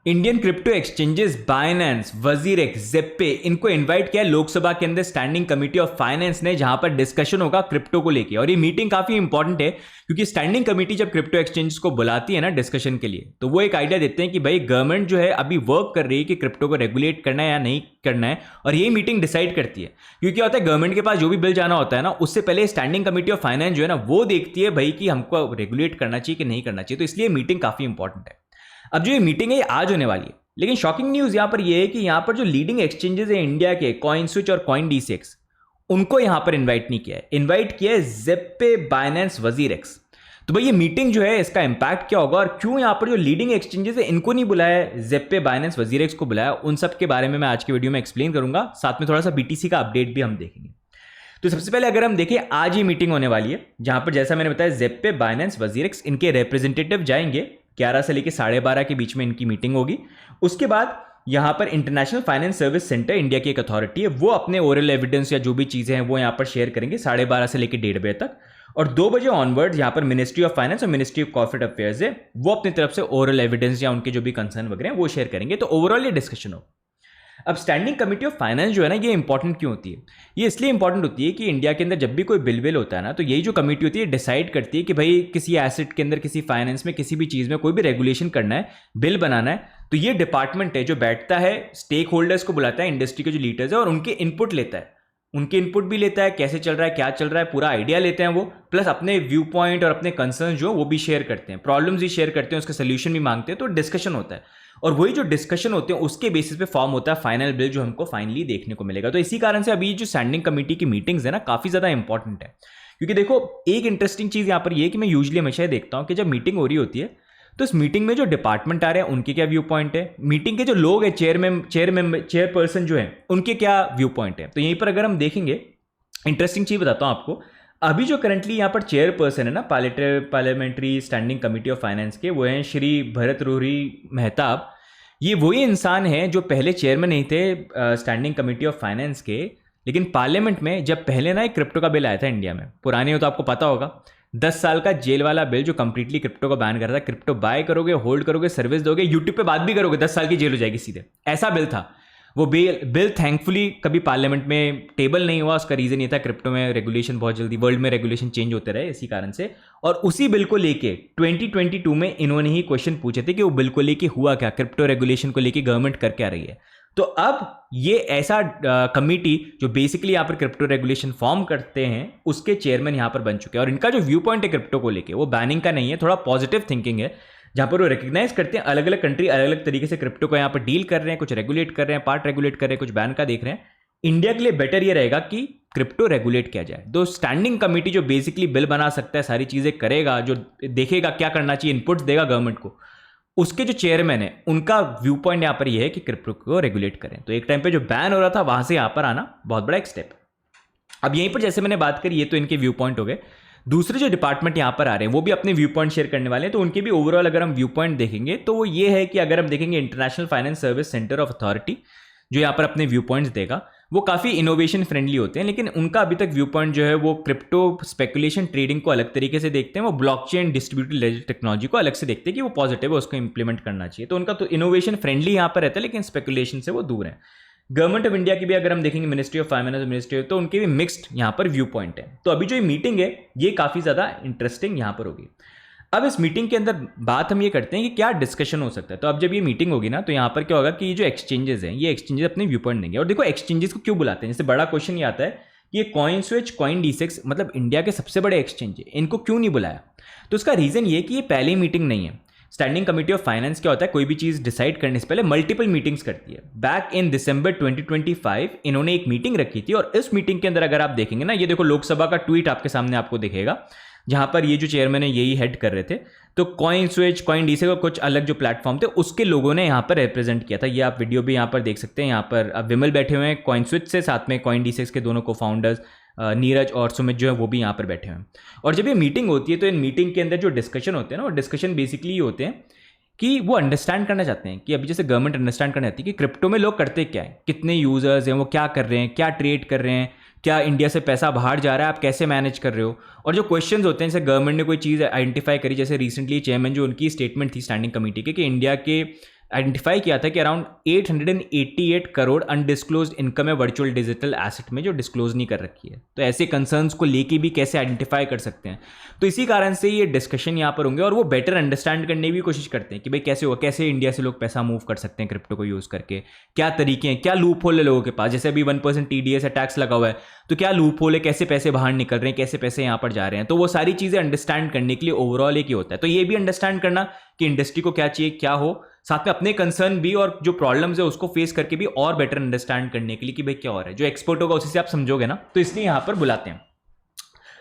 Indian crypto exchanges Binance, WazirX, Zebpay, इनको invite किया लोकसभा के अंदर स्टैंडिंग कमेटी ऑफ फाइनेंस ने, जहां पर डिस्कशन होगा क्रिप्टो को लेके। और ये मीटिंग काफी इंपॉर्टेंट है क्योंकि स्टैंडिंग कमेटी जब क्रिप्टो एक्सचेंजेस को बुलाती है ना डिस्कशन के लिए, तो वो एक आइडिया देते हैं कि भाई गवर्नमेंट जो है अभी वर्क कर रही है कि क्रिप्टो को रेगुलेट करना है या नहीं करना है, और ये मीटिंग डिसाइड करती है। क्योंकि क्या होता है, गवर्नमेंट के पास जो भी बिल जाना होता है ना, उससे पहले स्टैंडिंग कमेटी ऑफ फाइनेंस जो है ना, वो देखती है भाई कि हमको रेगुलेट करना चाहिए कि नहीं करना चाहिए। तो इसलिए मीटिंग काफी इंपॉर्टेंट है। अब जो ये मीटिंग है ये आज होने वाली है, लेकिन शॉकिंग न्यूज यहां पर ये है कि यहां पर जो लीडिंग एक्सचेंजेस है इंडिया के, कॉइनस्विच और कॉइनडीसीएक्स, उनको यहां पर इनवाइट नहीं किया है। इनवाइट किया है ज़ेप्पे, बाइनेंस, वजीरेक्स। तो भाई ये मीटिंग जो है इसका इंपैक्ट क्या होगा और क्यों यहां पर जो लीडिंग एक्सचेंजेस है इनको नहीं बुलाया, ज़ेप्पे, बाइनेंस, वजीरेक्स को बुलाया, उन सब के बारे में मैं आज के वीडियो में एक्सप्लेन करूंगा। साथ में थोड़ा सा बीटीसी का अपडेट भी हम देखेंगे। तो सबसे पहले अगर हम देखें, आज ये मीटिंग होने वाली है जहां पर जैसा मैंने बताया ज़ेप्पे, बाइनेंस, वजीरेक्स, इनके रिप्रेजेंटेटिव जाएंगे। 11 से लेकर 12:30 के बीच में इनकी मीटिंग होगी। उसके बाद यहां पर international finance service centre, India की एक अथॉरिटी है, वो अपने ओरल एविडेंस या जो भी चीजें हैं वो यहां पर शेयर करेंगे 12:30 से लेकर 1:30 बजे तक। और 2 बजे ऑनवर्ड यहां पर मिनिस्ट्री ऑफ फाइनेंस और मिनिस्ट्री ऑफ कॉर्पोरेट अफेयर्स है, वो अपनी तरफ से ओरल एविडेंस या उनके जो भी कंसर्न वगैरह हैं वो शेयर करेंगे। तो ओवरऑल ये डिस्कशन हो। अब स्टैंडिंग कमेटी ऑफ फाइनेंस जो है ना, ये इंपॉर्टेंट क्यों होती है? ये इसलिए इंपॉर्टेंट होती है कि इंडिया के अंदर जब भी कोई बिल होता है ना, तो यही जो कमेटी होती है डिसाइड करती है कि भाई किसी एसेट के अंदर, किसी फाइनेंस में, किसी भी चीज में कोई भी रेगुलेशन करना है, बिल बनाना है, तो ये डिपार्टमेंट है जो बैठता है, स्टेक होल्डर्स को बुलाता है, इंडस्ट्री के जो लीडर्स है, और उनके इनपुट लेता है। उनके इनपुट भी लेता है, कैसे चल रहा है, क्या चल रहा है, पूरा आइडिया लेते हैं वो, प्लस अपने व्यू पॉइंट और अपने कंसर्न जो वो भी शेयर करते हैं, प्रॉब्लम्स भी शेयर करते हैं, उसका सोल्यूशन भी मांगते हैं। तो डिस्कशन होता है, और वही जो डिस्कशन होते हैं उसके बेसिस पे फॉर्म होता है फाइनल बिल जो हमको फाइनली देखने को मिलेगा। तो इसी कारण से अभी जो स्टैंडिंग कमेटी की मीटिंग्स है ना, काफी ज्यादा इंपॉर्टेंट है। क्योंकि देखो, एक इंटरेस्टिंग चीज यहां पर ये है कि मैं यूजुअली हमेशा देखता हूं कि जब मीटिंग हो रही होती है तो इस मीटिंग में जो डिपार्टमेंट आ रहे हैं उनके क्या व्यू पॉइंट है, मीटिंग के जो लोग हैं, चेयरपर्सन जो है, उनके क्या व्यू पॉइंट है। तो यहीं पर अगर हम देखेंगे, इंटरेस्टिंग चीज बताता हूं आपको। अभी जो करंटली यहाँ पर चेयरपर्सन है ना parliamentary standing committee of finance के, वो हैं श्री भरत रूरी मेहताब। ये वही इंसान है जो पहले चेयरमैन नहीं थे स्टैंडिंग कमेटी ऑफ फाइनेंस के, लेकिन पार्लियामेंट में जब पहले ना एक क्रिप्टो का बिल आया था इंडिया में, पुराने हो तो आपको पता होगा, 10 साल का जेल वाला बिल जो कंप्लीटली क्रिप्टो को बैन कर रहा था। क्रिप्टो बाय करोगे, होल्ड करोगे, सर्विस दोगे, यूट्यूब पे बात भी करोगे, 10 साल की जेल हो जाएगी सीधे, ऐसा बिल था वो। बिल थैंकफुली कभी पार्लियामेंट में टेबल नहीं हुआ। उसका रीजन ये था, क्रिप्टो में रेगुलेशन बहुत जल्दी, वर्ल्ड में रेगुलेशन चेंज होते रहे, इसी कारण से। और उसी बिल को लेके 2022 में इन्होंने ही क्वेश्चन पूछे थे कि वो बिल को लेके हुआ क्या, क्रिप्टो रेगुलेशन को लेके गवर्नमेंट कर क्या रही है। तो अब ये ऐसा कमिटी जो बेसिकली यहाँ पर क्रिप्टो रेगुलेशन फॉर्म करते हैं, उसके चेयरमैन यहाँ पर बन चुके हैं। और इनका जो व्यू पॉइंट है क्रिप्टो को लेके, वो बैनिंग का नहीं है, थोड़ा पॉजिटिव थिंकिंग है, जहां पर वो रिकग्नाइज करते हैं अलग अलग कंट्री अलग अलग तरीके से क्रिप्टो को यहां पर डील कर रहे हैं, कुछ रेगुलेट कर रहे हैं, पार्ट रेगुलेट कर रहे हैं, कुछ बैन का देख रहे हैं। इंडिया के लिए बेटर ये रहेगा कि क्रिप्टो रेगुलेट किया जाए। तो स्टैंडिंग कमेटी जो बेसिकली बिल बना सकता है, सारी चीजें करेगा, जो देखेगा क्या करना चाहिए, इनपुट्स देगा गवर्नमेंट को, उसके जो चेयरमैन है उनका व्यू पॉइंट यहां पर यह है कि क्रिप्टो को रेगुलेट करें। तो एक टाइम पे जो बैन हो रहा था, वहां से यहां पर आना बहुत बड़ा एक स्टेप। अब यहीं पर जैसे मैंने बात करी, ये तो इनके व्यू पॉइंट हो गए। दूसरे जो डिपार्टमेंट यहां पर आ रहे हैं वो भी अपने व्यू पॉइंट शेयर करने वाले हैं। तो उनके भी ओवरऑल अगर हम व्यू पॉइंट देखेंगे तो वो ये है कि अगर हम देखेंगे international finance service centre of authority जो यहां पर अपने व्यू पॉइंट्स देगा, वो काफी इनोवेशन फ्रेंडली होते हैं, लेकिन उनका अभी तक व्यू पॉइंट जो है वो क्रिप्टो स्पेकुलेशन ट्रेडिंग को अलग तरीके से देखते हैं, वो ब्लॉकचेन डिस्ट्रीब्यूटेड लेजर टेक्नोलॉजी को अलग से देखते हैं कि वो पॉजिटिव है, उसको इंप्लीमेंट करना चाहिए। तो उनका तो इनोवेशन फ्रेंडली यहां पर रहता है, लेकिन स्पेकुलेशन से वो दूर है। गवर्नमेंट ऑफ इंडिया की भी अगर हम देखेंगे, मिनिस्ट्री ऑफ फाइनेंस और मिनिस्ट्री, तो उनके भी मिक्स्ड यहां पर व्यू पॉइंट है। तो अभी जो ये मीटिंग है ये काफी ज्यादा इंटरेस्टिंग यहां पर होगी। अब इस मीटिंग के अंदर बात हम ये करते हैं कि क्या डिस्कशन हो सकता है। तो अब जब ये मीटिंग होगी ना, तो यहां पर क्या होगा कि जो एक्सचेंजेस हैं, ये एक्सचेंजेस अपने व्यू पॉइंट देंगे। और देखो, एक्सचेंजेस को क्यों बुलाते हैं, जैसे बड़ा क्वेश्चन ये आता है कि ये कॉइनस्विच, कॉइनडीसीएक्स, मतलब इंडिया के सबसे बड़े एक्सचेंज है, इनको क्यों नहीं बुलाया? तो उसका रीजन ये कि ये पहली मीटिंग नहीं है। स्टैंडिंग कमेटी ऑफ फाइनेंस क्या होता है, कोई भी चीज डिसाइड करने से पहले मल्टीपल मीटिंग्स करती है। बैक इन दिसंबर 2025 इन्होंने एक मीटिंग रखी थी, और इस मीटिंग के अंदर अगर आप देखेंगे ना, ये देखो लोकसभा का ट्वीट आपके सामने आपको दिखेगा, जहां पर ये जो चेयरमैन है यही हेड कर रहे थे। तो कॉइनस्विच, कॉइनडीसीएक्स और कुछ अलग जो प्लेटफॉर्म थे उसके लोगों ने यहाँ पर रिप्रेजेंट किया था। ये आप वीडियो भी यहाँ पर देख सकते हैं। यहाँ पर अब विमल बैठे हुए हैं कॉइनस्विच से, साथ में कॉइनडीसीएक्स के दोनों को फाउंडर्स नीरज और सुमित जो है वो भी यहाँ पर बैठे हुए हैं। और जब ये मीटिंग होती है तो इन मीटिंग के अंदर जो डिस्कशन होते हैं ना, वो डिस्कशन बेसिकली ये होते हैं कि वो अंडरस्टैंड करना चाहते हैं कि अभी जैसे गवर्नमेंट अंडरस्टैंड करना चाहती है कि क्रिप्टो में लोग करते क्या है, कितने यूजर्स हैं, वो क्या कर रहे हैं, क्या ट्रेड कर रहे हैं, क्या इंडिया से पैसा बाहर जा रहा है, आप कैसे मैनेज कर रहे हो। और जो क्वेश्चंस होते हैं, जैसे गवर्नमेंट ने कोई चीज़ आइडेंटिफाई करी, जैसे रिसेंटली चेयरमैन जो उनकी स्टेटमेंट थी स्टैंडिंग कमेटी के कि इंडिया के आइडेंटिफाई किया था कि अराउंड 888 करोड़ अनडिस्क्लोज्ड इनकम है वर्चुअल डिजिटल एसेट में जो डिस्क्लोज नहीं कर रखी है। तो ऐसे कंसर्न्स को लेके भी कैसे आइडेंटिफाई कर सकते हैं, तो इसी कारण से ये डिस्कशन यहाँ पर होंगे और वो बेटर अंडरस्टैंड करने की कोशिश करते हैं कि भाई कैसे होगा, कैसे इंडिया से लोग पैसा मूव कर सकते हैं क्रिप्टो को यूज़ करके, क्या तरीके हैं, क्या लूप होल है लोगों के पास। जैसे अभी 1% TDS है, टैक्स लगा हुआ है, तो क्या लूप होल है, कैसे पैसे बाहर निकल रहे हैं, कैसे पैसे यहाँ पर जा रहे हैं। तो वो सारी चीज़ें अंडरस्टैंड करने के लिए ओवरऑल एक ही होता है। तो ये भी अंडरस्टैंड करना कि इंडस्ट्री को क्या चाहिए, क्या हो, साथ में अपने कंसर्न भी और जो प्रॉब्लम्स है उसको फेस करके भी और बेटर अंडरस्टैंड करने के लिए कि भाई क्या हो रहा है। जो एक्सपर्ट होगा उसी से आप समझोगे ना, तो इसलिए यहां पर बुलाते हैं।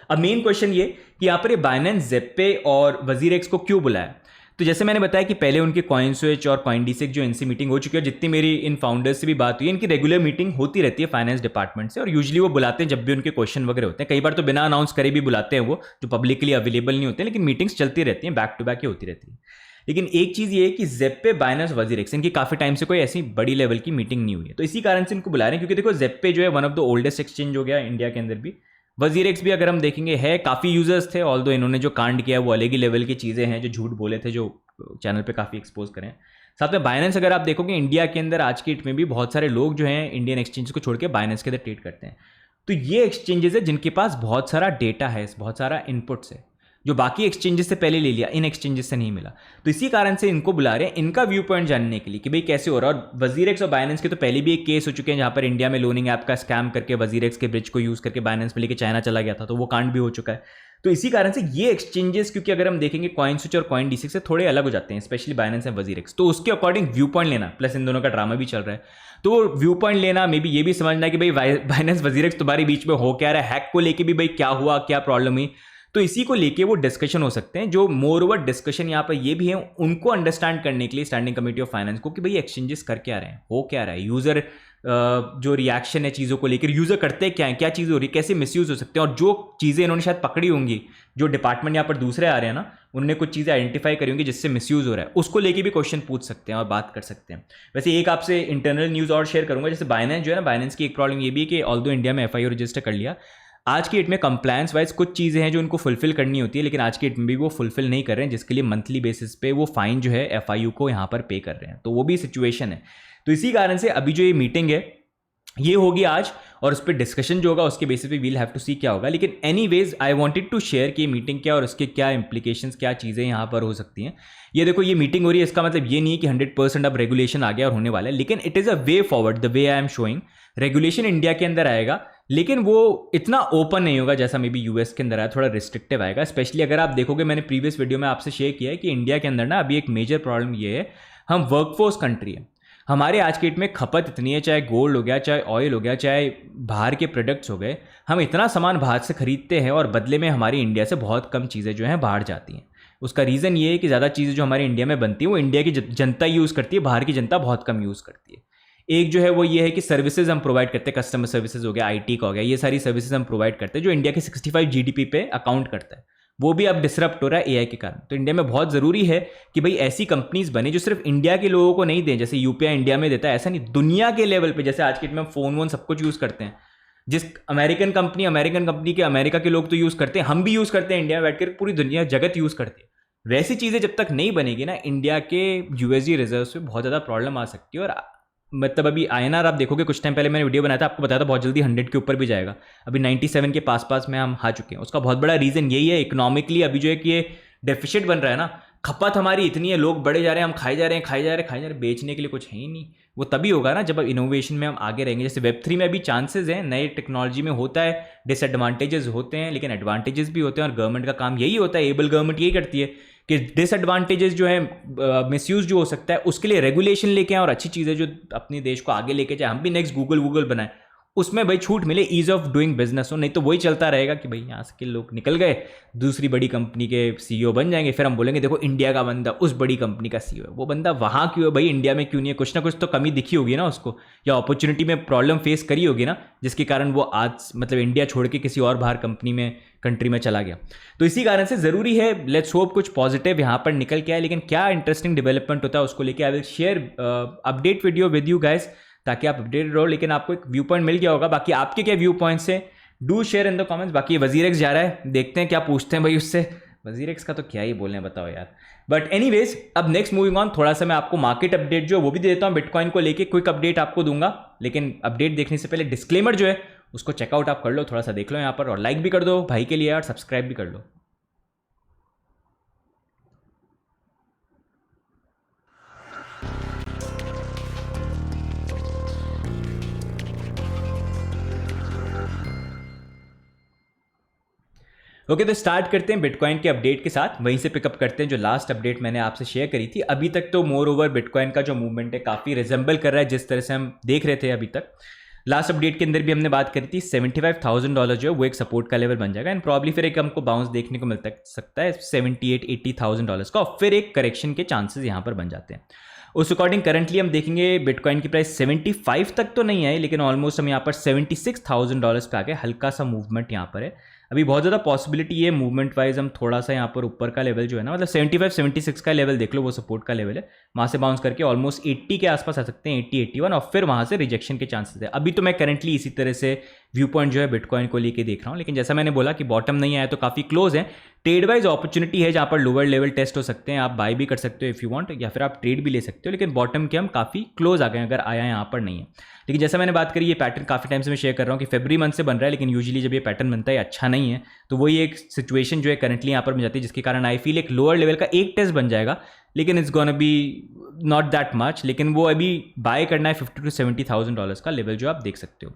अब मेन क्वेश्चन ये कि यहां पर ये बाइनेंस, ज़ेप्पे और वजीरेक्स को क्यों बुलाया। तो जैसे मैंने बताया कि पहले उनके कॉइनस्विच और कॉइनडीसी जो इनसे मीटिंग हो चुकी है, जितनी मेरी इन फाउंडर्स से भी बात हुई है, इनकी रेगुलर मीटिंग होती रहती है फाइनेंस डिपार्टमेंट से, और यूजुअली वो बुलाते हैं जब भी उनके क्वेश्चन वगैरह होते हैं। कई बार तो बिना अनाउंस करे भी बुलाते हैं वो, जो पब्लिकली अवेलेबल नहीं होते हैं, लेकिन मीटिंग्स चलती रहती हैं, बैक टू बैक ही होती रहती है। लेकिन एक चीज़ ये है कि ज़ेप्पे, बाइनेंस, वजीरेक्स, इनकी काफ़ी टाइम से कोई ऐसी बड़ी लेवल की मीटिंग नहीं हुई है। तो इसी कारण से इनको बुला रहे हैं, क्योंकि देखो ज़ेप्पे जो है one of the oldest exchange हो गया इंडिया के अंदर भी। वजीरेक्स भी अगर हम देखेंगे है, काफ़ी यूजर्स थे, ऑल्दो इन्होंने जो कांड किया वो अलग ही लेवल की चीज़ें हैं, जो झूठ बोले थे, जो चैनल पे काफ़ी एक्सपोज करें। साथ में बाइनेंस अगर आप देखोगे, इंडिया के अंदर आज की डेट में भी बहुत सारे लोग जो हैं इंडियन एक्सचेंज को छोड़ के बाइनेंस के अंदर ट्रेड करते हैं। तो ये एक्सचेंजेस है जिनके पास बहुत सारा डेटा है, बहुत सारा इनपुट्स है, जो बाकी एक्सचेंजेस से पहले ले लिया, इन एक्सचेंजेस से नहीं मिला। तो इसी कारण से इनको बुला रहे हैं, इनका व्यू पॉइंट जानने के लिए कि भाई कैसे हो रहा है। और वजीरेक्स और बाइनेंस के तो पहले भी एक केस हो चुके हैं, जहां पर इंडिया में लोनिंग ऐप का स्कैम करके वजीरेक्स के ब्रिज को यूज करके बाइनेंस में लेके चाइना चला गया था, तो वो कांड भी हो चुका है। तो इसी कारण से ये एक्सचेंजेस, क्योंकि अगर हम देखेंगे कॉइनस्विच और कॉइनडीसी से थोड़े अलग हो जाते हैं, स्पेशली बाइनेंस एंड वजीरेक्स, तो उसके अकॉर्डिंग व्यू पॉइंट लेना, प्लस इन दोनों का ड्रामा भी चल रहा है, तो वो व्यू पॉइंट लेना, मे बी ये भी समझना कि भाई बाइनेंस वजीरेक्स तुम्हारे बीच में हो क्या रहा है, हैक को लेके भी भाई क्या हुआ, क्या प्रॉब्लम हुई, तो इसी को लेके वो डिस्कशन हो सकते हैं। जो मोर ओवर डिस्कशन यहाँ पर ये भी है उनको अंडरस्टैंड करने के लिए स्टैंडिंग कमेटी ऑफ फाइनेंस को, कि भाई एक्सचेंजेस कर क्या रहे हैं, हो क्या रहा है, यूजर जो रिएक्शन है चीज़ों को लेकर, यूजर करते क्या है, क्या चीज़ हो रही है, कैसे मिसयूज हो सकते हैं, और जो चीज़ें इन्होंने शायद पकड़ी होंगी, जो डिपार्टमेंट यहाँ पर दूसरे आ रहे हैं ना, उन्होंने कुछ चीज़ें आइडेंटिफाई करी होंगी जिससे मिसयूज हो रहा है, उसको लेके भी क्वेश्चन पूछ सकते हैं और बात कर सकते हैं। वैसे एक आपसे इंटरनल न्यूज़ और शेयर करूंगा, जैसे बाइनेंस जो है ना, बाइनेंस की एक प्रॉब्लम ये भी है कि ऑल्दो इंडिया में FIO रजिस्टर कर लिया, आज की डेट में कंप्लायंस वाइज कुछ चीज़ें हैं जो उनको फुलफिल करनी होती है, लेकिन आज की डेट में भी वो फुलफिल नहीं कर रहे हैं, जिसके लिए मंथली बेसिस पे वो फाइन जो है FIO को यहाँ पर पे कर रहे हैं। तो वो भी सिचुएशन है। तो इसी कारण से अभी जो ये मीटिंग है ये होगी आज, और उस पर डिस्कशन जो होगा उसके बेसिस पे वील हैव टू सी क्या होगा। लेकिन anyways I wanted to share कि ये मीटिंग क्या और उसके क्या इंप्लीकेशंस, क्या चीज़ें यहाँ पर हो सकती हैं। ये देखो, ये मीटिंग हो रही है, इसका मतलब ये नहीं है कि 100% अब रेगुलेशन आ गया और होने वाला है, लेकिन it is a way forward, the way I am showing. Regulation India के अंदर आएगा, लेकिन वो इतना ओपन नहीं होगा जैसा मे बी US के अंदर आया, थोड़ा रिस्ट्रिक्टिव आएगा। स्पेशली अगर आप देखोगे, मैंने प्रीवियस वीडियो में आपसे शेयर किया है कि इंडिया के अंदर ना अभी एक मेजर प्रॉब्लम ये है, हम वर्कफोर्स कंट्री है, हमारे आज के डेट में खपत इतनी है, चाहे गोल्ड हो गया, चाहे ऑयल हो गया, चाहे बाहर के प्रोडक्ट्स हो गए, हम इतना सामान बाहर से खरीदते हैं और बदले में हमारी इंडिया से बहुत कम चीज़ें जो हैं बाहर जाती हैं। उसका रीज़न ये है कि ज़्यादा चीज़ें जो हमारे इंडिया में बनती हैं वो इंडिया की जनता यूज़ करती है, बाहर की जनता बहुत कम यूज़ करती है। एक जो है वो ये है कि सर्विसेज हम प्रोवाइड करते हैं, कस्टमर सर्विसेज हो गया, IT का हो गया, ये सारी सर्विसेज हम प्रोवाइड करते हैं जो इंडिया के 65 GDP पे अकाउंट करता है, वो भी अब डिसरप्ट हो रहा है AI के कारण। तो इंडिया में बहुत ज़रूरी है कि भाई ऐसी कंपनीज बने जो सिर्फ इंडिया के लोगों को नहीं दें, जैसे UPI इंडिया में देता है, ऐसा नहीं, दुनिया के लेवल पे, जैसे आज के डेट में फ़ोन वोन सब कुछ यूज़ करते हैं, जिस अमेरिकन कंपनी के अमेरिका के लोग तो यूज़ करते हैं, हम भी यूज़ करते हैं, इंडिया में बैठकर पूरी दुनिया जगत यूज़ करती है। वैसी चीज़ें जब तक नहीं बनेगी ना, इंडिया के USD रिजर्व्स पे बहुत ज़्यादा प्रॉब्लम आ सकती है। और मतलब अभी INR आप देखोगे, कुछ टाइम पहले मैंने वीडियो बनाया था, आपको बताया था बहुत जल्दी 100 के ऊपर भी जाएगा, अभी 97 के पास में हम आ चुके हैं। उसका बहुत बड़ा रीज़न यही है, इकोनॉमिकली अभी जो है कि ये डेफिसिट बन रहा है ना, खपत हमारी इतनी है, लोग बढ़े जा रहे हैं, हम खाए जा रहे हैं, बेचने के लिए कुछ है ही नहीं। वो तभी होगा ना जब इनोवेशन में हम आगे रहेंगे। जैसे Web3 में भी चांसेस हैं, नए टेक्नोलॉजी में होता है, डिसएडवांटेजेस होते हैं लेकिन एडवांटेजेस भी होते हैं, और गवर्नमेंट का काम यही होता है, एबल गवर्नमेंट यही करती है कि डिसएडवांटेजेस जो है, मिसयूज जो हो सकता है, उसके लिए रेगुलेशन लेके आए और अच्छी चीज़ें जो अपने देश को आगे लेके जाए, हम भी नेक्स्ट गूगल बनाए, उसमें भाई छूट मिले, ईज ऑफ डूइंग बिजनेस हो। नहीं तो वही चलता रहेगा कि भाई यहाँ से लोग निकल गए, दूसरी बड़ी कंपनी के CEO बन जाएंगे, फिर हम बोलेंगे देखो इंडिया का बंदा उस बड़ी कंपनी का CEO है, वो बंदा वहाँ क्यों है भाई, इंडिया में क्यों नहीं है? कुछ ना कुछ तो कमी दिखी होगी ना उसको, या अपॉर्चुनिटी में प्रॉब्लम फेस करी होगी ना, जिसके कारण वो आज मतलब इंडिया छोड़ के किसी और बाहर कंट्री में चला गया। तो इसी कारण से ज़रूरी है, लेट्स होप कुछ पॉजिटिव यहाँ पर निकल के आए। लेकिन क्या इंटरेस्टिंग डेवलपमेंट होता है उसको लेके I will share update video with you guys, ताकि आप अपडेटेड रहो। लेकिन आपको एक व्यू पॉइंट मिल गया होगा, बाकी आपके क्या व्यू पॉइंट्स हैं do share in the comments. बाकी वजीरेक्स जा रहा है, देखते हैं क्या पूछते हैं भाई उससे। वजीरेक्स का तो क्या ही बोलने, बताओ यार, बट एनीवेज, अब नेक्स्ट मूविंग ऑन, थोड़ा सा मैं आपको मार्केट अपडेट जो वो भी दे देता हूँ बिटकॉइन को लेके, क्विक अपडेट आपको दूंगा। लेकिन अपडेट देखने से पहले डिस्क्लेमर जो है उसको चेकआउट आप कर लो, थोड़ा सा देख लो यहाँ पर, और लाइक भी कर दो भाई के लिए और सब्सक्राइब भी कर लो। ओके, तो स्टार्ट करते हैं बिटकॉइन के अपडेट के साथ, वहीं से पिकअप करते हैं जो लास्ट अपडेट मैंने आपसे शेयर करी थी। अभी तक तो मोर ओवर बिटकॉइन का जो मूवमेंट है काफ़ी रिजेंबल कर रहा है जिस तरह से हम देख रहे थे अभी तक। लास्ट अपडेट के अंदर भी हमने बात करी थी $75,000 जो है वो एक सपोर्ट का लेवल बन जाएगा, एंड प्रॉब्ली फिर एक हमको बाउंस देखने को मिल सकता है $78,000-80,000 का, और फिर एक करेक्शन के चांसेस यहाँ पर बन जाते हैं। उस अकॉर्डिंग करंटली हम देखेंगे बिटकॉइन की प्राइस 75 तक तो नहीं आई, लेकिन ऑलमोस्ट हम यहाँ पर $76,000 पे आ गए। हल्का सा मूवमेंट यहाँ पर है, अभी बहुत ज़्यादा पॉसिबिलिटी है मूवमेंट वाइज हम थोड़ा सा यहाँ पर ऊपर का लेवल जो है ना, मतलब 75-76 का लेवल देख लो, वो सपोर्ट का लेवल है, वहाँ से बाउंस करके ऑलमोस्ट 80 के आसपास आ सकते हैं, 80-81, और फिर वहाँ से रिजेक्शन के चांसेस है। अभी तो मैं करंटली इसी तरह से व्यू पॉइंट जो है बिटकॉइन को लेके देख रहा हूँ, लेकिन जैसा मैंने बोला कि बॉटम नहीं आया तो काफ़ी क्लोज है। ट्रेड वाइज अपॉर्चुनिटी है जहाँ पर लोअर लेवल टेस्ट हो सकते हैं, आप बाय भी कर सकते हो इफ़ यू वांट, या फिर आप ट्रेड भी ले सकते हो, लेकिन बॉटम के हम काफ़ी क्लोज आ गए अगर आया यहाँ पर नहीं है। लेकिन जैसा मैंने बात करी, ये पैटर्न काफ़ी टाइम से मैं शेयर कर रहा हूँ कि फरवरी मंथ से बन रहा है, लेकिन यूजुअली जब ये पैटर्न बनता है अच्छा नहीं है, तो वही एक सिचुएशन जो है करंटली यहाँ पर बन जाती है, जिसके कारण आई फील एक लोअर लेवल का एक टेस्ट बन जाएगा, लेकिन it's gonna be not that much. लेकिन वो अभी बाय करना है $50,000-70,000 का लेवल जो आप देख सकते हो।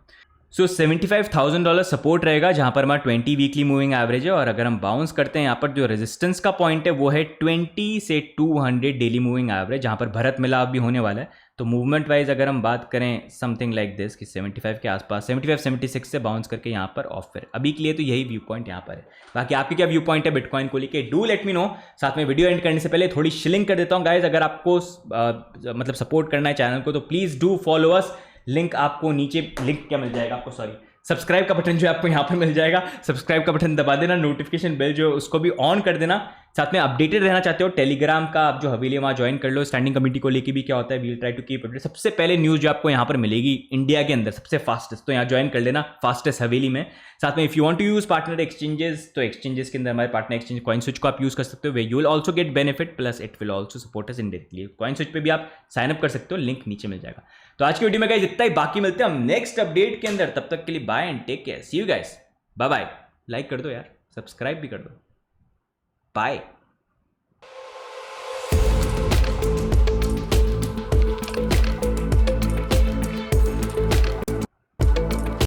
सो $75,000 सपोर्ट रहेगा जहां पर हमारा 20 वीकली मूविंग एवरेज है, और अगर हम बाउंस करते हैं यहाँ पर जो रेजिस्टेंस का पॉइंट है वो है 20 से 200 डेली मूविंग एवरेज, जहां पर भरत मिलाप भी होने वाला है। तो मूवमेंट वाइज अगर हम बात करें समथिंग लाइक दिस कि 75 के आसपास, 75-76 से बाउंस करके यहाँ पर ऑफ है अभी के लिए, तो यही व्यू पॉइंट यहाँ पर है। बाकी आपके क्या व्यू पॉइंट है बिटकॉइन को लेके, डू लेट मी नो। साथ में वीडियो एंड करने से पहले थोड़ी शिलिंग कर देता हूँ गाइज, अगर आपको मतलब सपोर्ट करना है चैनल को तो please do follow us. Link आपको नीचे, लिंक क्या मिल जाएगा आपको, सॉरी, सब्सक्राइब का बटन जो है आपको यहाँ पर मिल जाएगा, सब्सक्राइब का बटन दबा देना, नोटिफिकेशन बेल जो उसको भी ऑन कर देना। साथ में अपडेटेड रहना चाहते हो टेलीग्राम का आप जो हवेली वहाँ ज्वाइन कर लो, स्टैंडिंग कमेटी को लेके भी क्या होता है, we'll try to keep update. सबसे पहले न्यूज़ जो आपको यहाँ पर मिलेगी इंडिया के अंदर सबसे फास्टेस्ट, तो यहाँ ज्वाइन कर लेना फास्टेस्ट हवेली में। साथ में if you want to use partner exchanges, तो एक्सचेंजेस के अंदर हमारे पार्टनर एक्सचेंज कॉइनस्विच को आप यूज कर सकते हो, way you will also get benefit plus it will also support us indirectly. CoinSwitch पे भी आप साइन अप कर सकते हो, लिंक नीचे मिल जाएगा। तो आज की वीडियो में गाइस इतना ही, बाकी मिलते हैं हम नेक्स्ट अपडेट के अंदर, तब तक के लिए bye and take care, see you guys, bye bye. Like कर दो यार, सब्सक्राइब भी कर दो, बाय।